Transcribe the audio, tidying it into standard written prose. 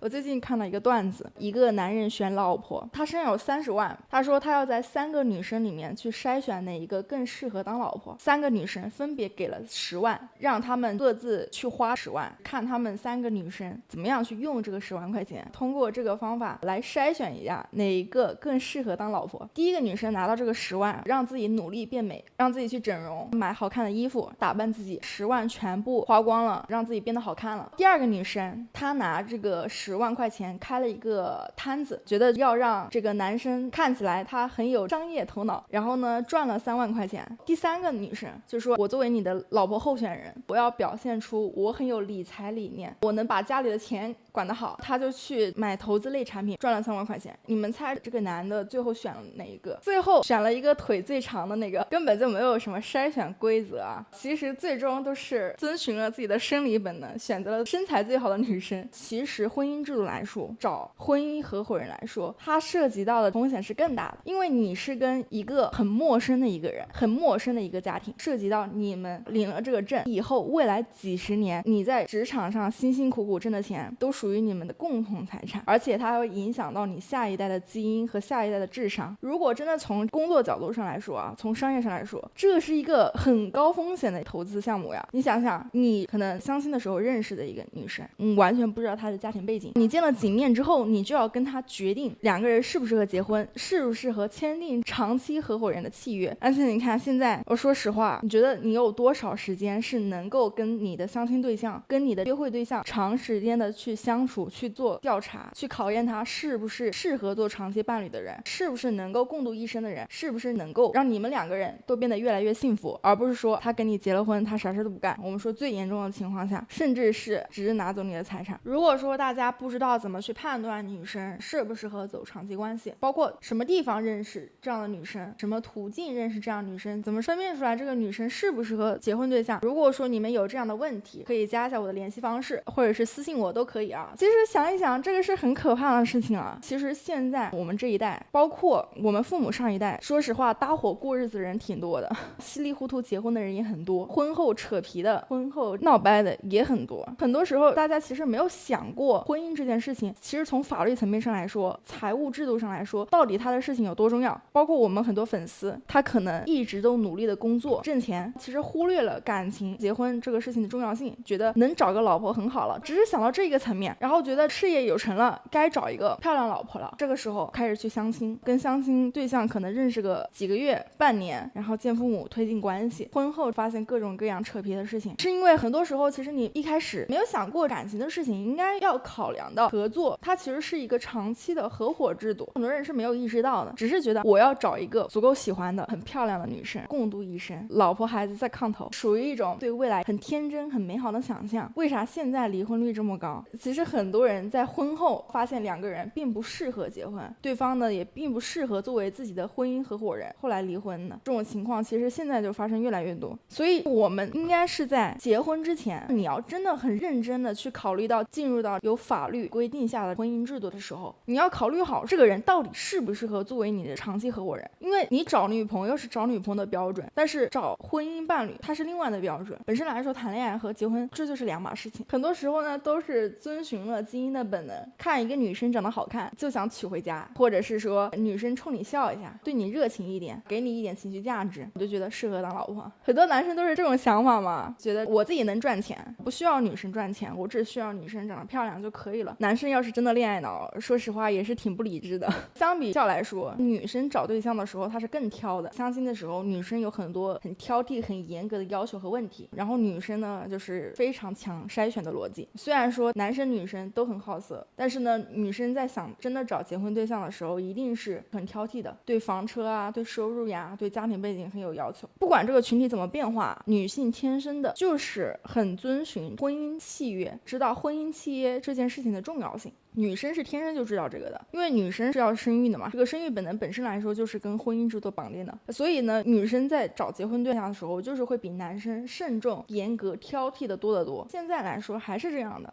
我最近看了一个段子，一个男人选老婆，他身上有30万，他说他要在3个女生里面去筛选哪一个更适合当老婆。3个女生分别给了10万，让他们各自去花10万，看他们3个女生怎么样去用这个10万块钱，通过这个方法来筛选一下哪一个更适合当老婆。第一个女生拿到这个10万，让自己努力变美，让自己去整容，买好看的衣服，打扮自己，10万全部花光了，让自己变得好看了。第二个女生，她拿这个10万块钱开了一个摊子，觉得要让这个男生看起来他很有商业头脑，然后呢赚了3万块钱。第三个女生就说，我作为你的老婆候选人，我要表现出我很有理财理念，我能把家里的钱管得好。他就去买投资类产品，赚了3万块钱。你们猜这个男的最后选了哪一个？最后选了一个腿最长的那个，根本就没有什么筛选规则啊，其实最终都是遵循了自己的生理本能，选择了身材最好的女生。其实婚姻制度来说，找婚姻合伙人来说，它涉及到的风险是更大的，因为你是跟一个很陌生的一个人，很陌生的一个家庭，涉及到你们领了这个证以后，未来几十年你在职场上辛辛苦苦挣的钱都属于你们的共同财产，而且它会影响到你下一代的基因和下一代的智商。如果真的从工作角度上来说啊，从商业上来说，这是一个很高风险的投资项目呀。你想想，你可能相亲的时候认识的一个女生，你完全不知道她的家庭背景，你见了几面之后，你就要跟她决定2个人适不适合结婚，适不适合签订长期合伙人的契约。而且你看现在，我说实话，你觉得你有多少时间是能够跟你的相亲对象，跟你的约会对象长时间的去相处，去做调查，去考验他是不是适合做长期伴侣的人，是不是能够共度一生的人，是不是能够让你们2个人都变得越来越幸福，而不是说他跟你结了婚，他啥事都不干。我们说最严重的情况下，甚至是只是拿走你的财产。如果说大家不知道怎么去判断女生适不适合走长期关系，包括什么地方认识这样的女生，什么途径认识这样的女生，怎么分辨出来这个女生适不适合结婚对象，如果说你们有这样的问题，可以加一下我的联系方式，或者是私信我都可以啊。其实想一想，这个是很可怕的事情啊。其实现在我们这一代，包括我们父母上一代，说实话搭伙过日子的人挺多的，稀里糊涂结婚的人也很多，婚后扯皮的，婚后闹掰的也很多。很多时候大家其实没有想过婚姻这件事情，其实从法律层面上来说，财务制度上来说，到底他的事情有多重要。包括我们很多粉丝，他可能一直都努力的工作挣钱，其实忽略了感情结婚这个事情的重要性，觉得能找个老婆很好了，只是想到这个层面，然后觉得事业有成了，该找一个漂亮老婆了，这个时候开始去相亲，跟相亲对象可能认识个几个月半年，然后见父母推进关系，婚后发现各种各样扯皮的事情，是因为很多时候其实你一开始没有想过感情的事情应该要考量到合作，它其实是一个长期的合伙制度，很多人是没有意识到的，只是觉得我要找一个足够喜欢的很漂亮的女生共度一生，老婆孩子在炕头，属于一种对未来很天真很美好的想象。为啥现在离婚率这么高？其实很多人在婚后发现2个人并不适合结婚，对方呢也并不适合作为自己的婚姻合伙人，后来离婚的这种情况其实现在就发生越来越多。所以我们应该是在结婚之前，你要真的很认真的去考虑到进入到有法律规定下的婚姻制度的时候，你要考虑好这个人到底适不适合作为你的长期合伙人。因为你找女朋友是找女朋友的标准，但是找婚姻伴侣它是另外的标准。本身来说谈恋爱和结婚这就是2码事情，很多时候呢都是遵循了基因的本能，看一个女生长得好看就想娶回家，或者是说女生冲你笑一下，对你热情一点，给你一点情绪价值，我就觉得适合当老婆。很多男生都是这种想法嘛，觉得我自己能赚钱，不需要女生赚钱，我只需要女生长得漂亮就可以了。男生要是真的恋爱脑，说实话也是挺不理智的。相比较来说，女生找对象的时候她是更挑的，相亲的时候女生有很多很挑剔很严格的要求和问题，然后女生呢就是非常强筛选的逻辑。虽然说男生女生都很好色，但是呢女生在想真的找结婚对象的时候一定是很挑剔的，对房车啊，对收入呀，对家庭背景很有要求。不管这个群体怎么变化，女性天生的就是很遵循婚姻契约，知道婚姻契约这件事情的重要性。女生是天生就知道这个的，因为女生是要生育的嘛，这个生育本能本身来说就是跟婚姻制度绑定的，所以呢女生在找结婚对象的时候就是会比男生慎重严格挑剔的多得多，现在来说还是这样的。